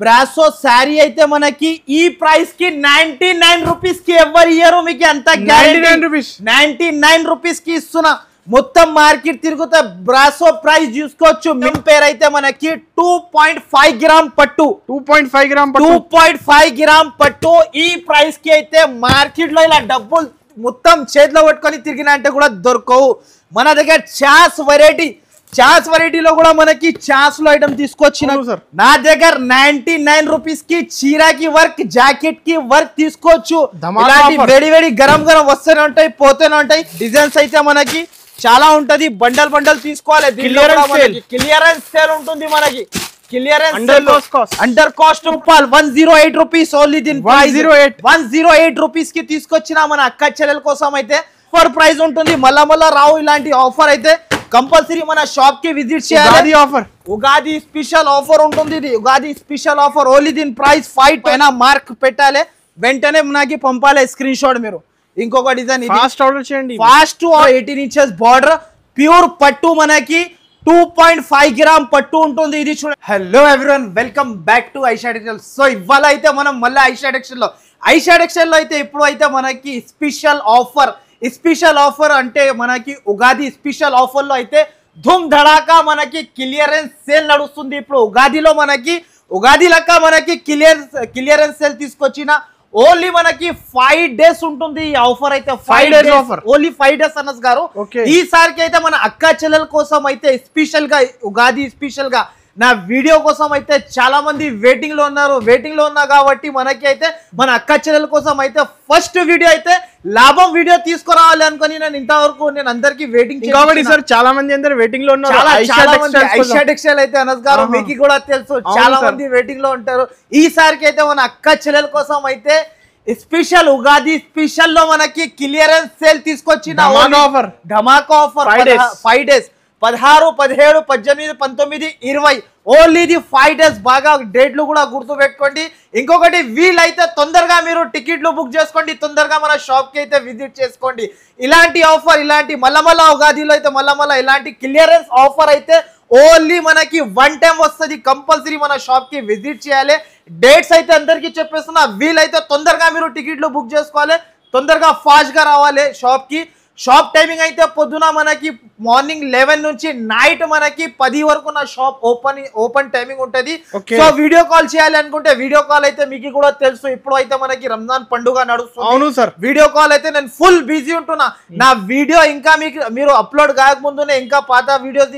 Brasso sari అయితే మనకి ఈ ప్రైస్ కి 99 రూపీస్ కి ఎవరి ఇయర్ మీకు అంత 99 రూపీస్ కి ఇస్తున్నా మొత్తం మార్కెట్ తిరుగుతా బ్రాసో ప్రైస్ చూసుకోవచ్చు మిన్ పేర్ అయితే మనకి 2.5 గ్రామ్ పట్టు 2.5 గ్రామ్ పట్టు ఈ ప్రైస్ కి అయితే మార్కెట్ లో ఇలా డబ్బులు మొత్తం చేతిలో పట్టుకొని తిరిగిన అంటే కూడా దొరకవు మన దగ్గర చాస్ వెరైటీలో కూడా మనకి చాస్ లో ఐటమ్ తీసుకొచ్చిన నా దగ్గర 99 రూపీస్ కి చీరాకి వర్క్ జాకెట్ కి వర్క్ తీసుకోవచ్చు వేడి గరం వస్తూనే ఉంటాయి పోతూనే ఉంటాయి డిజైన్స్ అయితే మనకి చాలా ఉంటది బండల్ తీసుకోవాలి క్లియరెన్స్ సేల్ ఉంటుంది మనకి అండర్ కాస్ట్ 108 రూపీస్ ఓన్లీ దీని 108 రూపీస్ కి తీసుకొచ్చిన మన అక్క చెల్లెల కోసం అయితే ఆఫర్ ప్రైస్ ఉంటుంది మళ్ళా రావు ఇలాంటి ఆఫర్ అయితే కంపల్సరీ మన షాప్ కి విజిట్ చేయాలి ఉగాది స్పెషల్ ఆఫర్ ఉంటుంది ఇది ఉగాది స్పెషల్ ఆఫర్ ఓన్లీ దీని ప్రైస్ 5 పైన మార్క్ పెట్టాలి వెంటనే నాకు పంపాలి స్క్రీన్ షాట్ మీరు ఇంకొక డిజైన్ ఫాస్ట్ ఆర్డర్ చేయండి ఫాస్ట్ 18 ఇంచెస్ బార్డర్ ప్యూర్ పట్టు మనకి 2.5 గ్రామ్ పట్టు ఉంటుంది ఇది చూడండి hello everyone welcome back to Aisha textile so ఇవాళ అయితే మనం మళ్ళీ ఐషా టెక్స్టైల్ లో అయితే ఇప్పుడు అయితే మనకి స్పెషల్ ఆఫర్ అంటే మనకి ఉగాది స్పెషల్ ఆఫర్ లో అయితే ధూమ్ ధడాకా మనకి క్లియరెన్స్ సేల్ నడుస్తుంది ఇప్పుడు ఉగాదిలో మనకి ఉగాది లెక్క మనకి క్లియరెన్స్ సేల్ తీసుకొచ్చిన ఓన్లీ మనకి 5 డేస్ ఉంటుంది ఈ ఆఫర్ అయితే 5 days offer only 5 days Anas గారు ఈసారికి అయితే మన అక్క చెల్లెల కోసం అయితే స్పెషల్ గా ఉగాది స్పెషల్ గా నా వీడియో కోసం అయితే చాలా మంది వెయిటింగ్ లో ఉన్నా కాబట్టి మనకి అయితే మన అక్క చెల్లెల కోసం అయితే ఫస్ట్ వీడియో అయితే లాభం వీడియో తీసుకురావాలి అనుకుని నేను ఇంతవరకు నేను అందరికి వెయిటింగ్ చాలా మంది అందరు వెయిటింగ్ లో ఉన్నారు ఐషా టెక్స్టైల్ అయితే అనస్ గారు మీకు కూడా తెలుసు చాలా మంది వెయిటింగ్ లో ఉంటారు ఈసారికి అయితే మన అక్క చెల్లెల కోసం అయితే స్పెషల్ ఉగాది స్పెషల్ లో మనకి క్లియరెన్స్ సేల్ తీసుకొచ్చిన ధమాకా ఆఫర్ 5 డేస్ 16, 17, 18, 19, 20 ఓన్లీ ఇది 5 డేస్ బాగా డేట్లు కూడా గుర్తు పెట్టుకోండి ఇంకొకటి వీలైతే తొందరగా మీరు టికెట్లు బుక్ చేసుకోండి తొందరగా మన షాప్ కి అయితే విజిట్ చేసుకోండి ఇలాంటి ఆఫర్ ఇలాంటి మళ్ళా ఉగాదిలో అయితే మళ్ళా ఇలాంటి క్లియరెన్స్ ఆఫర్ అయితే ఓన్లీ మనకి 1 టైం వస్తుంది కంపల్సరీ మన షాప్ కి విజిట్ చేయాలి డేట్స్ అయితే అందరికి చెప్పేస్తున్నా వీలైతే తొందరగా మీరు టికెట్లు బుక్ చేసుకోవాలి తొందరగా ఫాస్ట్ గా రావాలి షాప్ కి షాప్ టైమింగ్ అయితే పొద్దున మనకి మార్నింగ్ 11 నుంచి నైట్ మనకి 10 వరకు నా షాప్ ఓపెన్ టైమింగ్ ఉంటది సో వీడియో కాల్ చేయాలి అనుకుంటే వీడియో కాల్ అయితే మీకు కూడా తెలుసు ఇప్పుడు అయితే మనకి రంజాన్ పండుగ నడుస్తుంది అవును సార్ వీడియో కాల్ అయితే నేను ఫుల్ బిజీ ఉంటున్నా నా వీడియో ఇంకా మీరు అప్లోడ్ కాక ముందునే ఇంకా పాత వీడియోస్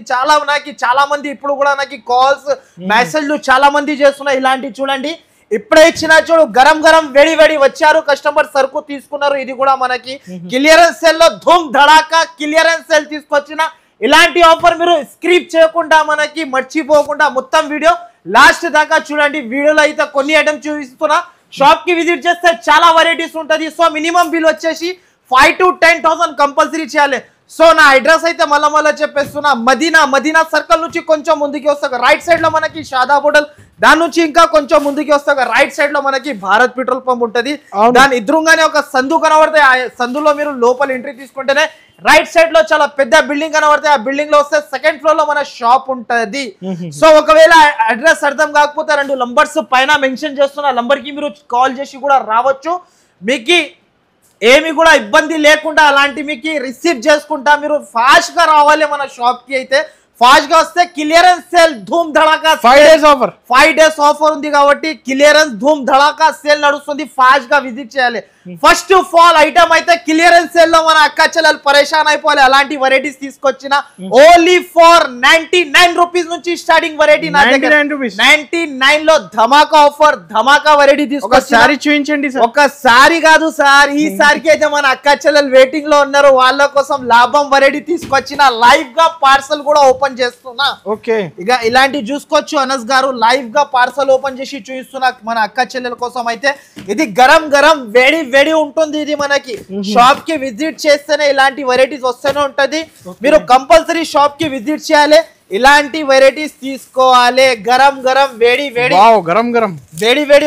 చాలా మంది ఇప్పుడు కూడా నాకు కాల్స్ మెసేజ్లు చాలా మంది చేస్తున్నారు ఇలాంటి చూడండి ఇప్పుడే ఇచ్చిన చూడు గరం వేడి వచ్చారు కస్టమర్ సరుకు తీసుకున్నారు ఇది కూడా మనకి క్లియరెన్స్ సేల్ లో ధూమ్ ధడాకా క్లియరెన్స్ సేల్ తీసుకొచ్చిన ఇలాంటి ఆఫర్ మీరు స్క్రిప్ చేయకుండా మనకి మర్చిపోకుండా మొత్తం వీడియో లాస్ట్ దాకా చూడండి వీడియోలో అయితే కొన్ని ఐటమ్ చూపిస్తున్నా షాప్ కి విజిట్ చేస్తే చాలా వెరైటీస్ ఉంటది సో మినిమం బిల్ వచ్చేసి 5 to 10,000 కంపల్సరీ చేయాలి సో నా అడ్రస్ అయితే మళ్ళా చెప్పేస్తున్నా మదీనా సర్కిల్ నుంచి కొంచెం ముందుకి వస్తా రైట్ సైడ్ లో మనకి షాదా హోటల్ దాని నుంచి ఇంకా కొంచెం ముందుకి వస్తా రైట్ సైడ్ లో మనకి భారత్ పెట్రోల్ పంప్ ఉంటది దాని ఎదురుగానే ఒక సందు కనబడతాయి ఆ సందులో మీరు లోపల ఎంట్రీ తీసుకుంటేనే రైట్ సైడ్ లో చాలా పెద్ద బిల్డింగ్ కనబడతాయి ఆ బిల్డింగ్ లో వస్తే సెకండ్ ఫ్లోర్ లో మన షాప్ ఉంటది సో ఒకవేళ అడ్రస్ అర్థం కాకపోతే 2 నంబర్స్ పైన మెన్షన్ చేస్తున్న నంబర్ కి మీరు కాల్ చేసి కూడా రావచ్చు మీకు ఏమి కూడా ఇబ్బంది లేకుండా అలాంటి మీకు రిసీవ్ చేసుకుంటా మీరు ఫాస్ట్ గా రావాలి మన షాప్ కి అయితే ఫాస్ట్ గా వస్తే క్లియరెన్స్ సేల్ ధూమ్ ధడాకా 5 డేస్ ఆఫర్ ఉంది కాబట్టి క్లియరెన్స్ ధూమ్ ధడాకా సేల్ నడుస్తుంది ఫాస్ట్ గా విజిట్ చేయాలి ఫస్ట్ ఆఫ్ ఆల్ ఐటమ్ అయితే క్లియరెన్స్ సేల్ లో మన అక్క చెల్లెలు పరేషాన్ అయిపోవాలి అలాంటి వెరైటీస్ తీసుకొచ్చిన ఓన్లీ ఫర్ 99 రూపీస్ నుంచి స్టార్టింగ్ వెరైటీ నా దగ్గర 99 లో ధమాకా ఆఫర్ ధమాకా వెరైటీ తీసుకొచ్చి చూపించండి ఒకసారి కాదు సార్ ఈసారికి అయితే మన అక్క చెల్లెలు వెయిటింగ్ లో ఉన్నారు వాళ్ళ కోసం లాభం వెరైటీ తీసుకొచ్చిన లైవ్ గా పార్సల్ కూడా ఓపెన్ చేస్తున్నా ఇక ఇలాంటి చూసుకోవచ్చు అనస్ గారు లైవ్ గా పార్సల్ ఓపెన్ చేసి చూపిస్తున్నా మన అక్క చెల్లెల కోసం అయితే ఇది గరం వేడి ఉంటుంది ఇది మనకి షాప్ కి విజిట్ చేస్తేనే ఇలాంటి వెరైటీస్ వస్తూనే ఉంటది మీరు కంపల్సరీ షాప్ కి విజిట్ చేయాలి ఇలాంటి వెరైటీస్ తీసుకోవాలి గరం వేడి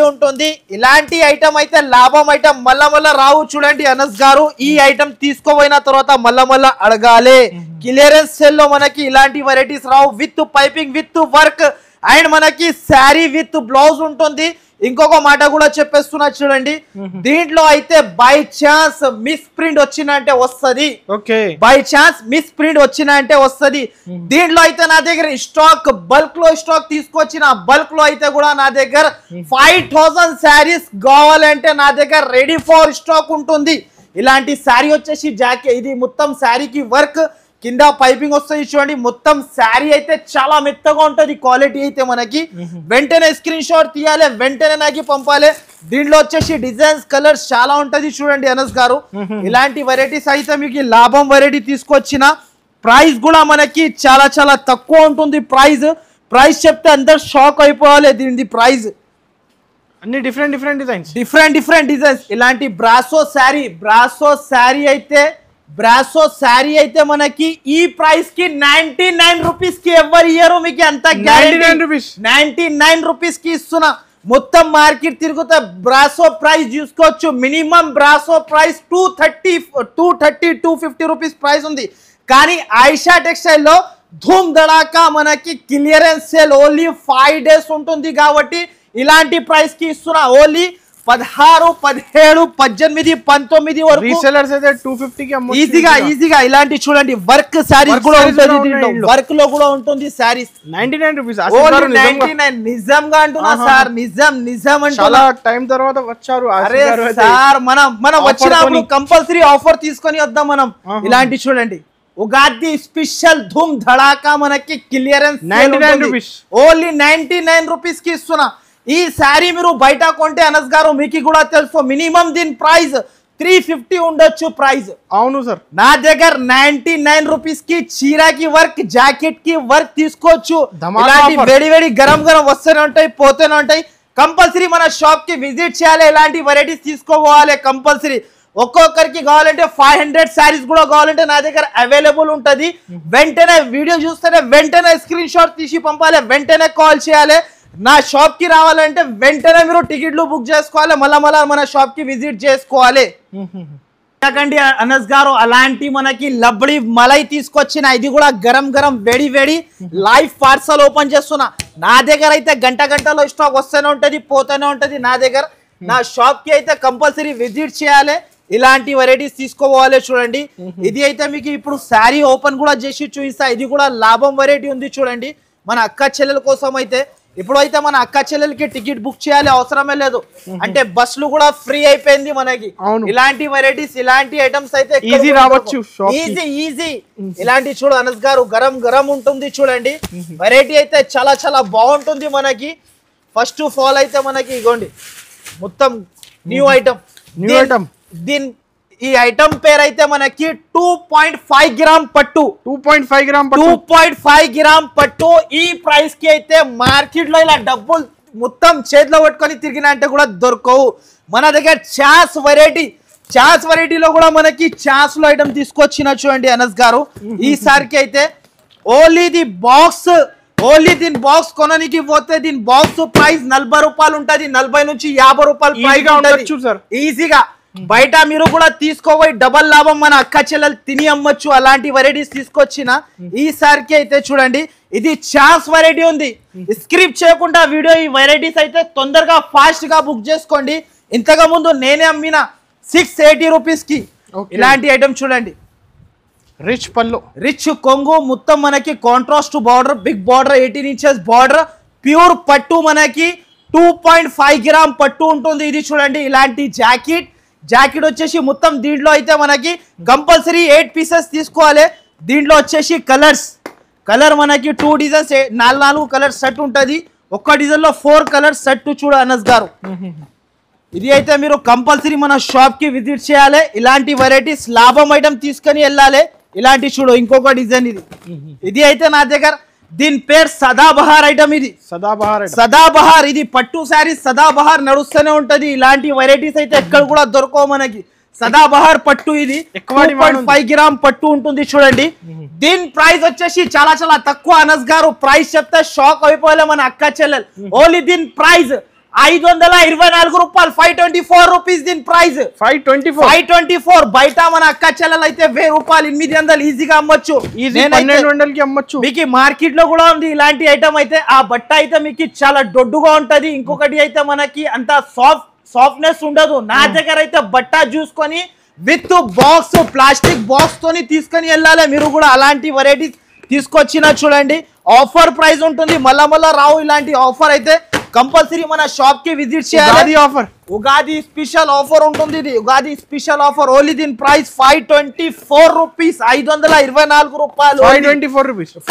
ఉంటుంది ఇలాంటి ఐటమ్ అయితే లాభం ఐటమ్ మళ్ళా రావు చూడండి అనస్ గారు ఈ ఐటమ్ తీసుకోపోయిన తర్వాత మళ్ళా అడగాలి క్లియరెన్స్ సేల్ లో మనకి ఇలాంటి varieties Rao with piping with work and మనకి శారీ విత్ బ్లౌజ్ ఉంటుంది. ఇంకొక మాట కూడా చెప్పేస్తున్నా చూడండి, దీంట్లో అయితే బై ఛాన్స్ మిస్ ప్రింట్ వచ్చినంటే వస్తుంది. Okay, by chance misprint వచ్చినంటే వస్తుంది. దీంట్లో అయితే నా దగ్గర స్టాక్ బల్క్ లో స్టాక్ తీసుకొచ్చిన, బల్క్ లో అయితే కూడా నా దగ్గర 5000 శారీస్ కావాలంటే నా దగ్గర రెడీ ఫర్ స్టాక్ ఉంటుంది. ఇలాంటి శారీ వచ్చేసి జాకెట్, ఇది మొత్తం శారీకి వర్క్, కింద పైపింగ్ వస్తుంది చూడండి. మొత్తం శారీ అయితే చాలా మెత్తగా ఉంటుంది. క్వాలిటీ అయితే మనకి వెంటనే స్క్రీన్ షాట్ తీయాలి, వెంటనే నాకు పంపాలి. దీంట్లో వచ్చేసి డిజైన్స్ కలర్స్ చాలా ఉంటది చూడండి అనస్ గారు. ఇలాంటి వెరైటీస్ అయితే మీకు లాభం వెరైటీ తీసుకొచ్చిన. ప్రైస్ కూడా మనకి చాలా చాలా తక్కువ ఉంటుంది. ప్రైస్ చెప్తే అందరు షాక్ అయిపోవాలి. దీని ప్రైస్ అన్ని డిఫరెంట్ డిజైన్స్, డిఫరెంట్ డిజైన్స్. ఇలాంటి బ్రాసో శారీ అయితే మనకి ఈ ప్రైస్ కి 99 రూపీస్ కి ఎవరి ఇయర్ మీకు ఎంత 99 రూపీస్ కి ఇస్తున్నా. మొత్తం మార్కెట్ తిరుగుతా బ్రాసో ప్రైస్ చూసుకోవచ్చు. Minimum brasso price 250 rupees price ఉంది. కానీ ఆయిషా టెక్స్టైల్ లో ధూమ్ ధడాకా మనకి క్లియరెన్స్ సేల్ ఓన్లీ 5 డేస్ ఉంటుంది కాబట్టి ఇలాంటి ప్రైస్ కి ఇస్తున్నా. ఓన్లీ 16, 17, 18, 19 వరకు రీసెలర్స్ అయితే 250 కి అమ్మొచ్చు ఈజీగా. ఇలాంటి చూడండి వర్క్ శారీస్ కూడా ఉంటుంది, దీంట్లో వర్క్ లో కూడా ఉంటుంది శారీస్. 99 రూపీస్ నిజంగా అంటున్నా సార్, నిజం అంటే చాలా టైం తర్వాత వచ్చారు. అరే సార్ మనం వచ్చినప్పుడు కంపల్సరీ ఆఫర్ తీసుకొని వద్దాం మనం. ఇలాంటి చూడండి ఉగాది స్పెషల్ ధూమ్ ధడాకా మనకి క్లియరెన్స్ 99 రూపీస్, ఓన్లీ 99 రూపీస్ కి ఇస్తున్నా. ఈ శారీ మీరు బయట కొంటే అనస్ గారు మీకు కూడా తెలుసు మినిమం దీని ప్రైస్ 350 ఉండొచ్చు ప్రైస్. అవును సార్, నా దగ్గర 99 రూపీస్ కి చీరాకి వర్క్, జాకెట్ కి వర్క్ తీసుకోవచ్చు. ఇలాంటి వేడి గరం వస్తూనే ఉంటాయి, పోతూనే ఉంటాయి. కంపల్సరీ మన షాప్ కి విజిట్ చేయాలి, ఇలాంటి వెరైటీస్ తీసుకోవాలి కంపల్సరీ. ఒక్కొక్కరికి కావాలంటే 500 శారీస్ కూడా కావాలంటే నా దగ్గర అవైలబుల్ ఉంటుంది. వెంటనే వీడియో చూస్తేనే వెంటనే స్క్రీన్ షాట్ తీసి పంపాలి, వెంటనే కాల్ చేయాలి. నా షాప్ కి రావాలంటే వెంటనే మీరు టికెట్లు బుక్ చేసుకోవాలి, మళ్ళా మన షాప్ కి విజిట్ చేసుకోవాలి. అనస్ గారు అలాంటి మనకి లబ్డి మలై తీసుకొచ్చిన, ఇది కూడా గరం వేడి లైవ్ పార్సల్ ఓపెన్ చేస్తున్నా. నా దగ్గర అయితే గంటలో స్టాక్ వస్తూనే ఉంటది, పోతూనే ఉంటది. నా షాప్ కి అయితే కంపల్సరీ విజిట్ చేయాలి, ఇలాంటి వెరైటీస్ తీసుకోవాలి. చూడండి ఇది అయితే మీకు ఇప్పుడు శారీ ఓపెన్ కూడా చేసి చూపిస్తా. ఇది కూడా లాభం వెరైటీ ఉంది చూడండి. మన అక్క చెల్లెల కోసం అయితే ఇప్పుడైతే మన అక్క చెల్లెలకి టికెట్ బుక్ చేయాలి అవసరమే లేదు, అంటే బస్సులు కూడా ఫ్రీ అయిపోయింది మనకి. ఇలాంటి వెరైటీస్, ఇలాంటి ఐటమ్స్ అయితే ఈజీ రావచ్చు, ఈజీ. ఇలాంటి చూడు అనస్ గారు గరం ఉంటుంది చూడండి. వెరైటీ అయితే చాలా బాగుంటుంది మనకి. ఫస్ట్ ఆఫ్ ఆల్ అయితే మనకి ఇగోండి మొత్తం న్యూ ఐటమ్. ఈ ఐటమ్ పేరు అయితే మనకి 2.5 గ్రామ్ పట్టు. 2.5 గ్రామ్ పట్టు. ఈ ప్రైస్ కి అయితే మార్కెట్ లో ఇలా డబ్బులు మొత్తం చేతిలో పట్టుకొని తిరిగిన అంటే కూడా దొరకవు. మన దగ్గర చాస్ వెరైటీలో కూడా మనకి చాస్ లో ఐటమ్ తీసుకొచ్చిన చూడండి అనస్ గారు. ఈసారికి అయితే ఓన్లీ దీని బాక్స్ కొనడానికి పోతే దీని బాక్స్ ప్రైస్ 40 రూపాయలు ఉంటుంది, 40 నుంచి 50 రూపాయలు ప్రైస్ ఈజీగా. బయట మీరు కూడా తీసుకోపోయి డబల్ లాభం మన అక్క చెల్లెలు తిని అమ్మొచ్చు. అలాంటి వెరైటీస్ తీసుకొచ్చిన ఈసారికి అయితే చూడండి ఇది ఛాన్స్ వెరైటీ ఉంది. స్క్రిప్ట్ చేయకుండా వీడియో ఈ వెరైటీస్ అయితే తొందరగా ఫాస్ట్ గా బుక్ చేసుకోండి. ఇంతకు ముందు నేనే అమ్మిన 680 రూపీస్ కి ఇలాంటి ఐటమ్ చూడండి. రిచ్ కొంగు మొత్తం మనకి contrast border, big border, 18 inches border, pure పట్టు మనకి 2.5 గ్రామ్ పట్టు ఉంటుంది. ఇది చూడండి ఇలాంటి జాకెట్ వచ్చేసి మొత్తం దీంట్లో అయితే మనకి కంపల్సరీ 8 పీసెస్ తీసుకోవాలి. దీంట్లో వచ్చేసి కలర్ మనకి 2 డిజైన్స్ 4 కలర్ సెట్ ఉంటుంది. ఒక్క డిజైన్ లో 4 కలర్ సెట్ చూడ అనస్ గారు. ఇది అయితే మీరు కంపల్సరీ మన షాప్ కి విజిట్ చేయాలి, ఇలాంటి వెరైటీస్ లాభం ఐటమ్ తీసుకొని వెళ్ళాలి. ఇలాంటి చూడు ఇంకొక డిజైన్ ఇది అయితే నా దగ్గర దీని పేరు సదాబహార్ ఐటమ్. ఇది సదాబహార్ ఇది పట్టు శారీ సదాబహార్ నడుస్తూనే ఉంటది. ఇలాంటి వెరైటీస్ అయితే ఎక్కడ కూడా దొరకవు మనకి. సదాబహార్ పట్టు ఇది 2.5 గ్రామ్ పట్టు ఉంటుంది చూడండి. దీని ప్రైస్ వచ్చేసి చాలా తక్కువ అనస్ గారు. ప్రైస్ చెప్తే షాక్ అయిపోలే మన అక్క చెల్లెలు. ఓన్లీ దీని ప్రైస్ 524 రూపాయలు 524 రూపీస్ దీని ప్రైస్ 524 బయట మన అక్క చెల్లెలు అయితే 1000 రూపాయలు 800 ఈజీగా అమ్మొచ్చు 1200 కి అమ్మొచ్చు మీకు మార్కెట్ లో కూడా ఉంది ఇలాంటి ఐటమ్ అయితే ఆ బట్ట అయితే మీకు చాలా దొడ్డుగా ఉంటది ఇంకొకటి అయితే మనకి అంత సాఫ్ట్నెస్ ఉండదు నా దగ్గర అయితే బట్ట చూసుకొని విత్ బాక్స్ ప్లాస్టిక్ బాక్స్ తోని తీసుకొని వెళ్ళాలి మీరు కూడా అలాంటి వెరైటీస్ తీసుకొచ్చిన చూడండి ఆఫర్ ప్రైస్ ఉంటుంది మళ్ళా రావు ఇలాంటి ఆఫర్ అయితే కంపల్సరీ మన షాప్ కి విజిట్ చేయాలి ఉగాది స్పెషల్ ఆఫర్ ఉంటుంది ఇది ఉగాది స్పెషల్ ఆఫర్ ఓన్లీ దీని ప్రైస్ 524 రూపీస్ 524 రూపాయలు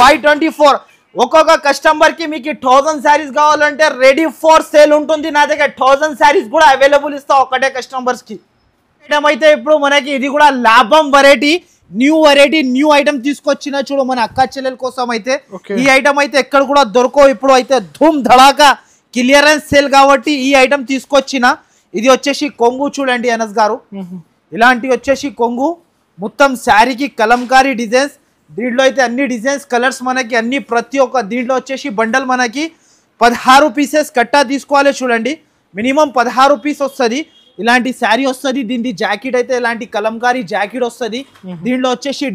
524 ఒక్కొక్క కస్టమర్ కి మీకు 1000 శారీస్ కావాలంటే రెడీ ఫర్ సేల్ ఉంటుంది నా దగ్గర 1000 శారీస్ కూడా అవైలబుల్ ఇస్తా ఒకటే కస్టమర్స్ కి ఐటమ్ అయితే ఇప్పుడు మనకి ఇది కూడా లాభం వెరైటీ న్యూ ఐటమ్ తీసుకొచ్చిన చూడు మన అక్క చెల్లెల కోసం అయితే ఈ ఐటమ్ అయితే ఎక్కడ కూడా దొరకవు ఇప్పుడు అయితే ధూమ్ ధడాకా క్లియరెన్స్ సేల్ కాబట్టి ఈ ఐటమ్ తీసుకొచ్చిన ఇది వచ్చేసి కొంగు చూడండి అనస్ గారు ఇలాంటి వచ్చేసి కొంగు మొత్తం శారీకి కలంకారీ డిజైన్స్ దీంట్లో అయితే అన్ని డిజైన్స్ కలర్స్ మనకి అన్ని ప్రతి ఒక్క దీంట్లో వచ్చేసి బండల్ మనకి 16 పీసెస్ కట్టా తీసుకోవాలి చూడండి మినిమం 16 పీస్ వస్తుంది ఇలాంటి శారీ వస్తుంది దీని జాకెట్ అయితే ఇలాంటి కలంకారీ జాకెట్ వస్తుంది దీంట్లో వచ్చేసి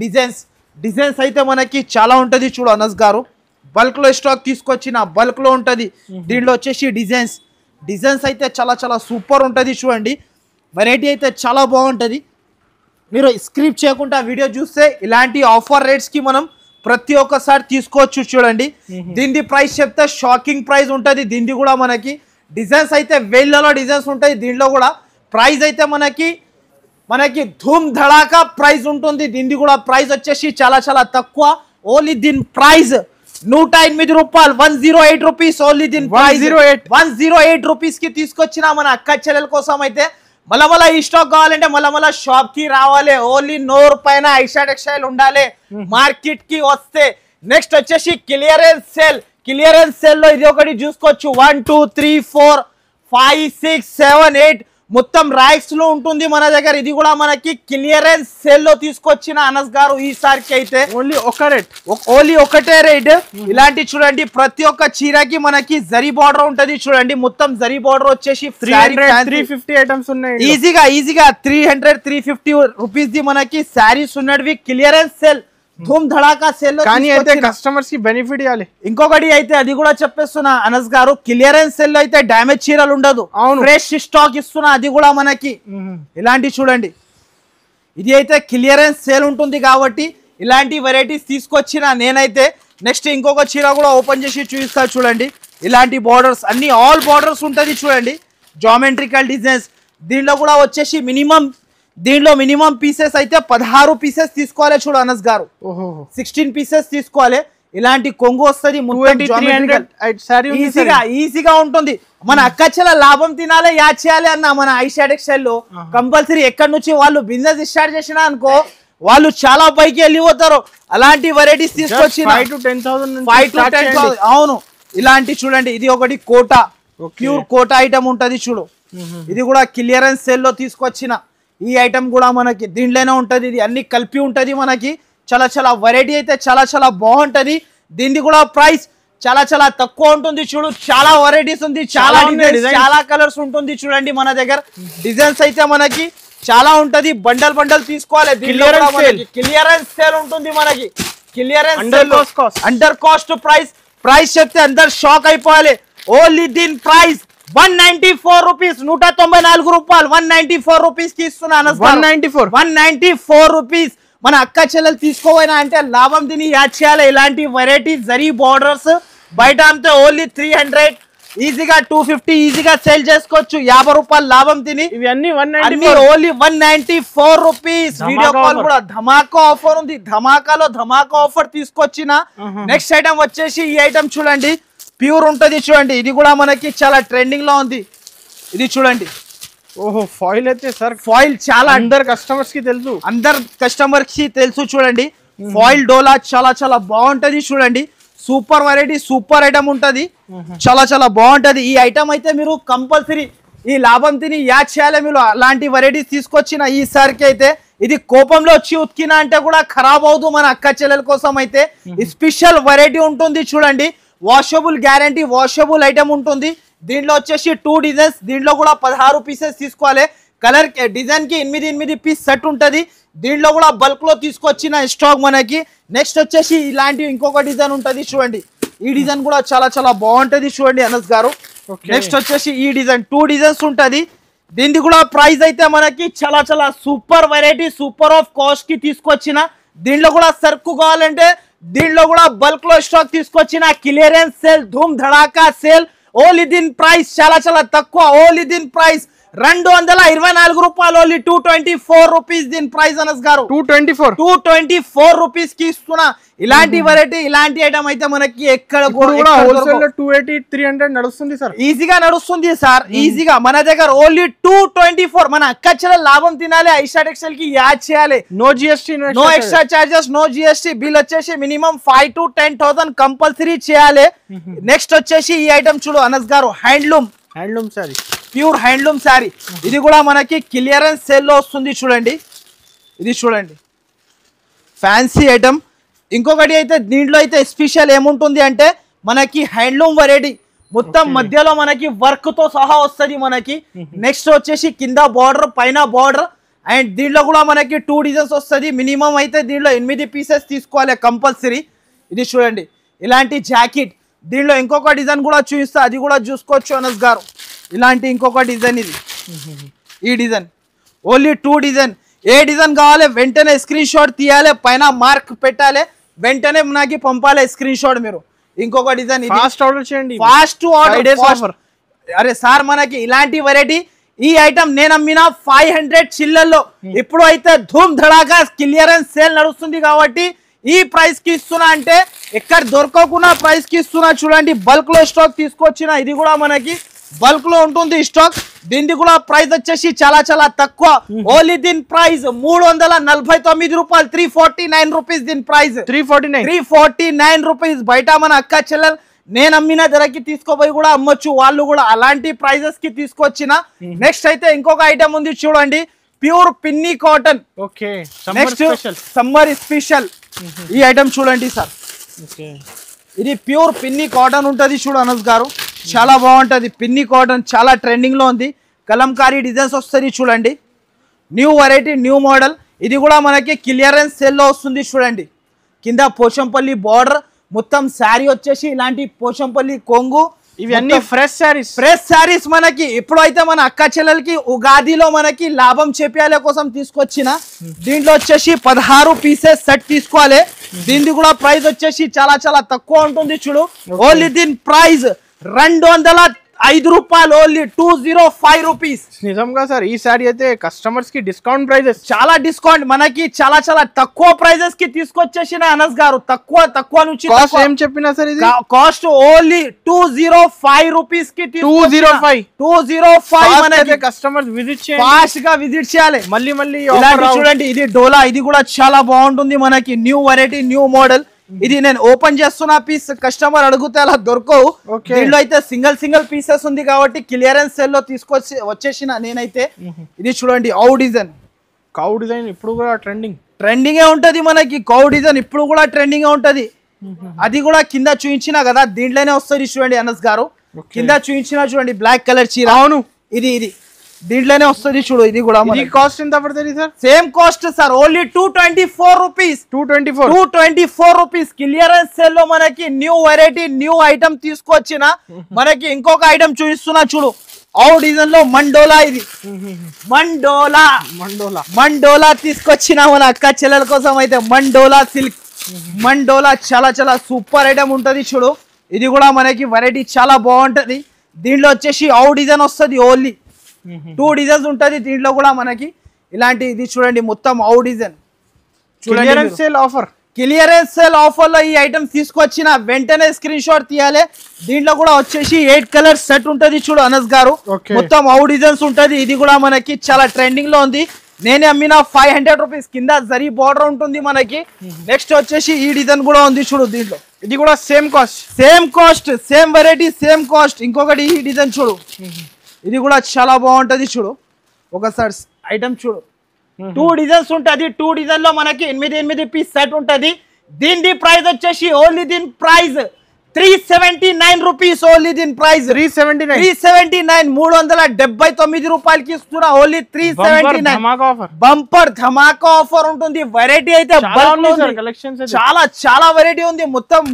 డిజైన్స్ అయితే మనకి చాలా ఉంటది చూడు అనస్ గారు బల్క్ లో స్టాక్ తీసుకొచ్చిన బల్క్ లో ఉంటది దీంట్లో వచ్చేసి డిజైన్స్ అయితే చాలా సూపర్ ఉంటది చూడండి వెరైటీ అయితే చాలా బాగుంటది మీరు స్క్రిప్ట్ చేయకుండా వీడియో చూస్తే ఇలాంటి ఆఫర్ రేట్స్ కి మనం ప్రతి ఒక్కసారి తీసుకోవచ్చు చూడండి దీని ప్రైస్ చెప్తే షాకింగ్ ప్రైస్ ఉంటది దీని కూడా మనకి డిజైన్స్ అయితే వేళ్ళలో డిజైన్స్ ఉంటాయి దీంట్లో కూడా ప్రైస్ అయితే మనకి ధూమ్ ధడాకా ప్రైస్ ఉంటుంది దీని కూడా ప్రైస్ వచ్చేసి చాలా తక్కువ ఓన్లీ దీని ప్రైస్ 108 రూపాయలు 108 రూపీస్ ఓన్లీ దీని ప్రైస్ 108 రూపీస్ కి తీసుకొచ్చిన మన అక్క చెల్లెల కోసం అయితే మళ్ళా ఈ స్టాక్ కావాలంటే మళ్ళా షాప్ కి రావాలి ఓన్లీ నోరు పైన ఐషా టెక్స్టైల్ ఉండాలి మార్కెట్ కి వస్తే నెక్స్ట్ వచ్చేసి క్లియరెన్స్ సేల్ లో ఇది ఒకటి చూసుకోవచ్చు 1 2 3 4 5 6 7 8 మొత్తం రైక్స్ లో ఉంటుంది మన దగ్గర ఇది కూడా మనకి క్లియరెన్స్ సేల్ లో తీసుకొచ్చిన అనస్ గారు ఈసారికి అయితే ఓన్లీ ఒకటే రేట్ ఇలాంటి చూడండి ప్రతి ఒక్క చీరకి మనకి జరీ బార్డర్ ఉంటది చూడండి మొత్తం జరీ బార్డర్ వచ్చేసి 350 ఐటమ్స్ ఉన్నాయి ఈజీగా 300-350 రూపీస్ ది మనకి శారీస్ ఉన్నవి క్లియరెన్స్ సేల్ ధూమ్ ధడాకా సేల్ లో కానీ అయితే కస్టమర్స్ కి బెనిఫిట్ ఇవ్వాలి ఇంకొకటి అయితే అది కూడా చెప్పేస్తున్నా అనస్ గారు క్లియరెన్స్ సేల్ లో అయితే డ్యామేజ్ చీరలు ఉండదు ఫ్రెష్ స్టాక్ ఇస్తున్నా అది కూడా మనకి ఇలాంటి చూడండి ఇది అయితే క్లియరెన్స్ సేల్ ఉంటుంది కాబట్టి ఇలాంటి వెరైటీస్ తీసుకొచ్చిన నేనైతే నెక్స్ట్ ఇంకొక చీర కూడా ఓపెన్ చేసి చూపిస్తా చూడండి ఇలాంటి బార్డర్స్ అన్ని ఆల్ బార్డర్స్ ఉంటది చూడండి జామెట్రికల్ డిజైన్స్ దీంట్లో కూడా వచ్చేసి మినిమం పీసెస్ అయితే 16 పీసెస్ తీసుకోవాలి చూడు అనస్ గారు 16 పీసెస్ తీసుకోవాలి ఇలాంటి కొంగు వస్తుంది ఈజీగా ఉంటుంది మన అక్కచెల లాభం తినాలి యాడ్ చేయాలి అన్న మన ఐషా టెక్స్టైల్ లో కంపల్సరీ ఎక్కడి నుంచి వాళ్ళు బిజినెస్ స్టార్ట్ చేసినా అనుకో వాళ్ళు చాలా పైకి వెళ్ళిపోతారు అలాంటి వెరైటీస్ తీసుకొచ్చి 5 to 10,000 అవును ఇలాంటి చూడండి ఇది ఒకటి కోటా ప్యూర్ కోటా ఐటమ్ ఉంటది చూడు ఇది కూడా క్లియరెన్స్ సేల్ లో తీసుకొచ్చిన ఈ ఐటమ్ కూడా మనకి దీంట్లోనే ఉంటది ఇది అన్ని కలిపి ఉంటది మనకి చాలా వెరైటీ అయితే చాలా బాగుంటది దీని కూడా ప్రైస్ చాలా తక్కువ ఉంటుంది చూడు చాలా వెరైటీస్ ఉంది చాలా కలర్స్ ఉంటుంది చూడండి మన దగ్గర డిజైన్స్ అయితే మనకి చాలా ఉంటది బండల్ తీసుకోవాలి క్లియరెన్స్ సేల్ ఉంటుంది మనకి క్లియరెన్స్ అండర్ కాస్ట్ ప్రైస్ చెప్తే అందరు షాక్ అయిపోవాలి ఓన్లీ దీని ప్రైస్ 194 రూపీస్ 194 రూపాయలు 194 రూపీస్ కి ఇస్తున్నాను 194 రూపీస్ మన అక్క చెల్లెలు తీసుకోవైనా అంటే లాభం తిని యాడ్ చేయాలి ఇలాంటి వెరైటీ జరీ బార్డర్స్ బయట అంతే ఓన్లీ 300 ఈజీగా 250 ఈజీగా సేల్ చేసుకోవచ్చు 50 రూపాయలు లాభం తిని ఇవన్నీ ఓన్లీ 194 రూపీస్ వీడియో కాల్ కూడా ధమాకా ఆఫర్ ఉంది ధమాకాలో ధమాకా ఆఫర్ తీసుకొచ్చిన నెక్స్ట్ ఐటమ్ వచ్చేసి ఈ ఐటమ్ చూడండి ప్యూర్ ఉంటది చూడండి ఇది కూడా మనకి చాలా ట్రెండింగ్ లో ఉంది ఇది చూడండి ఫాయిల్ అయితే సార్ ఫాయిల్ చాలా అందరు కస్టమర్స్ కి తెలుసు చూడండి ఫాయిల్ డోలా చాలా బాగుంటది చూడండి సూపర్ వెరైటీ సూపర్ ఐటమ్ ఉంటది చాలా బాగుంటది ఈ ఐటమ్ అయితే మీరు కంపల్సరీ ఈ లాభం తిని యాడ్ చేయాలి మీరు అలాంటి వెరైటీస్ తీసుకొచ్చిన ఈసారికి అయితే ఇది కోపంలో వచ్చి ఉతికినా అంటే కూడా ఖరాబ్ అవదు మన అక్క చెల్లెల కోసం అయితే స్పెషల్ వెరైటీ ఉంటుంది చూడండి వాషబుల్ గ్యారంటీ వాషబుల్ ఐటమ్ ఉంటుంది దీంట్లో వచ్చేసి 2 డిజైన్స్, దీంట్లో కూడా 16 పీసెస్ తీసుకోవాలి. కలర్ డిజైన్ కి 8 పీస్ సెట్ ఉంటది. దీంట్లో కూడా బల్క్ లో తీసుకొచ్చిన స్టాక్ మనకి. నెక్స్ట్ వచ్చేసి ఇలాంటి ఇంకొక డిజైన్ ఉంటది చూడండి. ఈ డిజైన్ కూడా చాలా చాలా బాగుంటది చూడండి అనస్ గారు. నెక్స్ట్ వచ్చేసి ఈ డిజైన్ 2 డిజైన్స్ ఉంటది. దీనికి కూడా ప్రైస్ అయితే మనకి చాలా చాలా super variety, super of cost కి తీసుకొచ్చిన. దీంట్లో కూడా సరుకు కావాలంటే దీంట్లో కూడా బల్క్ లో స్టాక్ తీసుకొచ్చిన. క్లియరెన్స్ సేల్, ధూమ్ ధడాకా సేల్. ఓన్లీ దీని ప్రైస్ చాలా చాలా తక్కువ. ఓన్లీ దీని ప్రైస్ 224 రూపాయలు. ఓన్లీ 224 రూపీస్ దీని ప్రైస్ అనస్ గారు. 224 రూపీస్ కి ఇస్తున్నా. ఇలాంటి వెరైటీ, ఇలాంటి ఐటమ్ అయితే మనకి ఎక్కడ కూడా హోల్సేల్ లో 280 300 నడుస్తుంది సార్. ఈజీగా నడుస్తుంది సార్, ఈజీగా. మన దగ్గర ఓన్లీ 224. మన అక్కచ్చల లాభం తినాలి. ఐషా టెక్స్టైల్ కి యాడ్ చేయాలి. No GST, no extra charges, no GST. Bill వచ్చేసి మినిమం 5 to 10,000 కంపల్సరీ చేయాలి. నెక్స్ట్ వచ్చేసి ఈ ఐటమ్ చూడు Anas garu, handloom sorry, pure handloom sari. ఇది కూడా మనకి క్లియరెన్స్ సేల్ లో వస్తుంది చూడండి. ఇది చూడండి ఫ్యాన్సీ ఐటమ్. ఇంకొకటి అయితే దీంట్లో అయితే స్పెషల్ ఏముంటుంది అంటే మనకి హ్యాండ్లూమ్ వెరైటీ మొత్తం మధ్యలో మనకి వర్క్ తో సహా వస్తుంది మనకి. నెక్స్ట్ వచ్చేసి కింద బార్డర్, పైన బార్డర్. అండ్ దీంట్లో కూడా మనకి 2 డిజైన్స్ వస్తుంది. మినిమం అయితే దీంట్లో 8 పీసెస్ తీసుకోవాలి కంపల్సరీ. ఇది చూడండి ఇలాంటి జాకెట్. దీంట్లో ఇంకొక డిజైన్ కూడా చూపిస్తా, అది కూడా చూసుకోవచ్చు అనస్ గారు. ఇలాంటి ఇంకొక డిజైన్, ఇది ఈ డిజైన్. Only 2 design. ఏ డిజైన్ కావాలి వెంటనే స్క్రీన్ షాట్ తీయాలి, పైన మార్క్ పెట్టాలి, వెంటనే నాకు పంపాలి స్క్రీన్ షాట్ మీరు. ఇంకొక డిజైన్, ఫాస్ట్ ఆర్డర్ చేయండి, ఫాస్ట్ ఆర్డర్. అరే సార్ మనకి ఇలాంటి వెరైటీ ఈ ఐటమ్ నేను అమ్మిన 500 చిల్లల్లో. ఇప్పుడు అయితే ధూమ్ ధడాకా క్లియరెన్స్ సేల్ నడుస్తుంది కాబట్టి ఈ ప్రైస్ కి ఇస్తున్నా. అంటే ఎక్కడ దొరకకుండా ప్రైస్ కి ఇస్తున్నా చూడండి. బల్క్ లో స్టాక్ తీసుకొచ్చిన. ఇది కూడా మనకి బల్క్ లో ఉంటుంది స్టాక్. దీనికి కూడా ప్రైస్ వచ్చేసి చాలా చాలా తక్కువ. ఓన్లీ దీని ప్రైస్ 349 రూపాయలు. 349 రూపీస్ దీని ప్రైస్. 349 రూపీస్. బయట మన అక్క చెల్లెలు నేను అమ్మిన ధరకి తీసుకోపోయి కూడా అమ్మొచ్చు, వాళ్ళు కూడా అలాంటి ప్రైజెస్ కి తీసుకొచ్చిన. నెక్స్ట్ అయితే ఇంకొక ఐటమ్ ఉంది చూడండి, ప్యూర్ పిన్ని కాటన్. నెక్స్ట్ సమ్మర్ స్పెషల్ ఈ ఐటమ్ చూడండి సార్. ఇది ప్యూర్ పిన్ని కాటన్ ఉంటది చూడు అనస్ గారు. చాలా బాగుంటది పిన్ని కాటన్, చాలా ట్రెండింగ్ లో ఉంది. కలంకారీ డిజైన్స్ వస్తుంది చూడండి. New variety, new model. ఇది కూడా మనకి క్లియరెన్స్ సేల్ లో వస్తుంది చూడండి. కింద పోచంపల్లి బార్డర్, మొత్తం శారీ వచ్చేసి ఇలాంటి పోచంపల్లి కొంగు. ఇవన్నీ ఫ్రెష్ శారీస్ మనకి. ఇప్పుడైతే మన అక్క చెల్లెలకి ఉగాదిలో మనకి లాభం చేపియాలే కోసం తీసుకొచ్చిన. దీంట్లో వచ్చేసి 16 పీసెస్ సెట్ తీసుకోవాలి. దీనికి కూడా ప్రైస్ వచ్చేసి చాలా చాలా తక్కువ ఉంటుంది చూడు. ఓన్లీ దీని ప్రైస్ 205 రూపాయలు. Only 205 rupees. నిజంగా సార్ ఈ సారీ అయితే కస్టమర్స్ కి డిస్కౌంట్ ప్రైజెస్, చాలా డిస్కౌంట్ మనకి, చాలా చాలా తక్కువ ప్రైజెస్ కి తీసుకొచ్చేసిన అనస్ గారు. తక్కువ నుంచి కాస్ట్ ఏం చెప్పినా సార్ ఇది కాస్ట్ ఓన్లీ 205 రూపీస్ కి. 205 మనకి కస్టమర్స్ విజిట్ చేయాలి, ఫాస్ట్ గా విజిట్ చేయాలి. మళ్ళీ చూడండి ఇది డోలా. ఇది కూడా చాలా బాగుంటుంది మనకి. New variety, new model. ఇది నేను ఓపెన్ చేస్తున్నా పీస్, కస్టమర్ అడిగితే అలా దొరకవు. దీంట్లో అయితే సింగిల్ పీసెస్ ఉంది కాబట్టి క్లియరెన్స్ సేల్ లో తీసుకొచ్చి వచ్చేసిన నేనైతే. ఇది చూడండి కౌ డిజైన్ ఇప్పుడు కూడా ట్రెండింగ్ ఉంటది మనకి. కౌ డిజైన్ ఇప్పుడు కూడా ట్రెండింగ్ ఉంటది. అది కూడా కింద చూపించిన కదా, దీంట్లోనే వస్తుంది చూడండి అనస్ గారు. కింద చూపించిన చూడండి బ్లాక్ కలర్ చీర. అవును, ఇది దీంట్లోనే వస్తుంది చూడు. ఇది కూడా కాస్ట్ ఎంత పడుతుంది sir? Same cost sir. Only 224 rupees. 224 rupees. Clearance sale లో మనకి న్యూ వెరైటీ, న్యూ ఐటమ్ తీసుకొచ్చిన. మనకి ఇంకొక ఐటమ్ చూపిస్తున్నా చూడు. డిజైన్ లో మండోలా. ఇది మండోలా తీసుకొచ్చిన మన అక్క చెల్లెల కోసం అయితే. మండోలా సిల్క్, మండోలా చాలా చాలా సూపర్ ఐటమ్ ఉంటది చూడు. ఇది కూడా మనకి వెరైటీ చాలా బాగుంటది. దీంట్లో వచ్చేసి డిజైన్ వస్తుంది. ఓన్లీ 2 డిజైన్స్ ఉంటది దీంట్లో కూడా మనకి. ఇలాంటి ఇది చూడండి మొత్తం డిజైన్ చూడండి. క్లియరెన్స్ సేల్ ఆఫర్ లో ఈ ఐటమ్ తీసుకొచ్చిన. వెంటనే స్క్రీన్ షాట్ తీయాలి. దీంట్లో కూడా వచ్చేసి 8 కలర్స్ సెట్ ఉంటది చూడు అనస్ గారు. మొత్తం డిజైన్స్ ఉంటది. ఇది కూడా మనకి చాలా ట్రెండింగ్ లో ఉంది. నేనే అమ్మిన 500 రూపీస్. కింద జరీ బార్డర్ ఉంటుంది మనకి. నెక్స్ట్ వచ్చేసి ఈ డిజైన్ కూడా ఉంది చూడు. దీంట్లో ఇది కూడా same cost, same variety, same cost. ఇంకొకటి ఈ డిజైన్ చూడు. ఇది కూడా చాలా బాగుంటది చూడు. ఒకసారి ఐటమ్ చూడు. 2 డిజైన్స్ ఉంటది. 2 డిజైన్ లో మనకి 8 పీస్ సెట్ ఉంటది. దీని ప్రైస్ వచ్చేసి ఓన్లీ దీని ప్రైస్ 379 రూపీస్ ఓన్లీ దీని ప్రైస్ 379 379 రూపాయలకి ఇస్తున్నా ఓన్లీ 379 బంపర్ ధమాకా ఆఫర్ ఉంటుంది వెరైటీ అయితే చాలా వెరైటీ ఉంది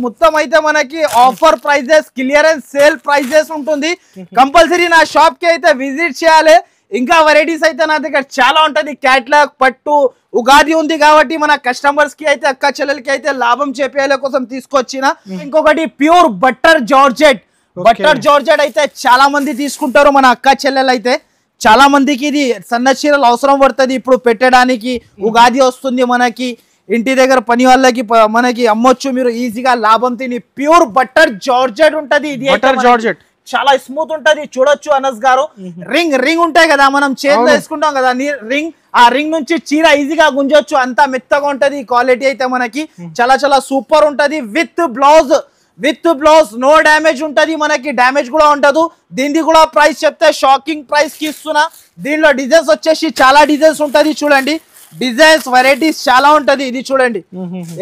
మొత్తం అయితే మనకి offer prices clearance sale prices ఉంటుంది కంపల్సరీ నా షాప్ కి అయితే విజిట్ చేయాలి ఇంకా వెరైటీస్ అయితే నా దగ్గర చాలా ఉంటది క్యాట్లాగ్ పట్టు ఉగాది ఉంది కాబట్టి మన కస్టమర్స్ కి అయితే అక్క చెల్లెలకి అయితే లాభం చేపేయాల కోసం తీసుకొచ్చిన ఇంకొకటి ప్యూర్ బట్టర్ జార్జెట్ అయితే చాలా మంది తీసుకుంటారు మన అక్క చెల్లెలు అయితే చాలా మందికి ఇది సన్న చీరలు అవసరం పడుతుంది ఇప్పుడు పెట్టడానికి ఉగాది వస్తుంది మనకి ఇంటి దగ్గర పని వాళ్ళకి మనకి అమ్మొచ్చు మీరు ఈజీగా లాభం తిని ప్యూర్ బట్టర్ జార్జెట్ ఉంటది ఇది బట్టర్ జార్జెట్ చాలా స్మూత్ ఉంటది చూడొచ్చు అనస్ గారు రింగ్ ఉంటాయి కదా మనం చేతిలో వేసుకుంటాం కదా రింగ్ ఆ రింగ్ నుంచి చీర ఈజీగా గుంజొచ్చు అంతా మెత్తగా ఉంటది క్వాలిటీ అయితే మనకి చాలా సూపర్ ఉంటది విత్ బ్లౌజ్ నో డ్యామేజ్ ఉంటది మనకి డ్యామేజ్ కూడా ఉండదు దీనికి కూడా ప్రైస్ చెప్తే షాకింగ్ ప్రైస్ కి ఇస్తున్నా దీనిలో డిజైన్స్ వచ్చేసి చాలా డిజైన్స్ ఉంటది చూడండి డిజైన్స్ వెరైటీస్ చాలా ఉంటది ఇది చూడండి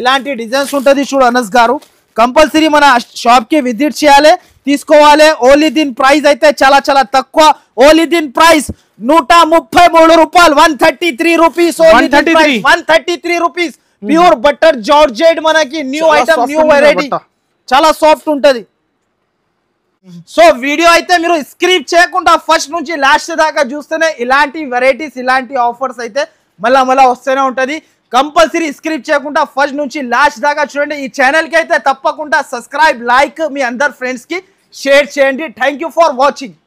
ఇలాంటి డిజైన్స్ ఉంటది చూడు అనస్ గారు కంపల్సరీ మన షాప్ కి విజిట్ చేయాలి తీసుకోవాలి ఓన్లీ దీని ప్రైస్ అయితే చాలా తక్కువ ఓన్లీ దీని ప్రైస్ 133 రూపాయలు 133 rupees 133 rupees pure butter georgette మనకి న్యూ ఐటమ్ న్యూ వెరైటీ చాలా సాఫ్ట్ ఉంటది సో వీడియో అయితే మీరు స్క్రిప్ చేయకుండా ఫస్ట్ నుంచి లాస్ట్ దాకా చూస్తేనే ఇలాంటి వెరైటీస్ ఇలాంటి ఆఫర్స్ అయితే మళ్ళా వస్తూనే ఉంటది కంపల్సరీ స్క్రిప్ చేయకుండా ఫస్ట్ నుంచి లాస్ట్ దాకా చూడండి ఈ ఛానల్ కి అయితే తప్పకుండా సబ్స్క్రైబ్ లైక్ మీ అందరు ఫ్రెండ్స్ కి షేర్ చేయండి థ్యాంక్ యూ ఫర్ వాచింగ్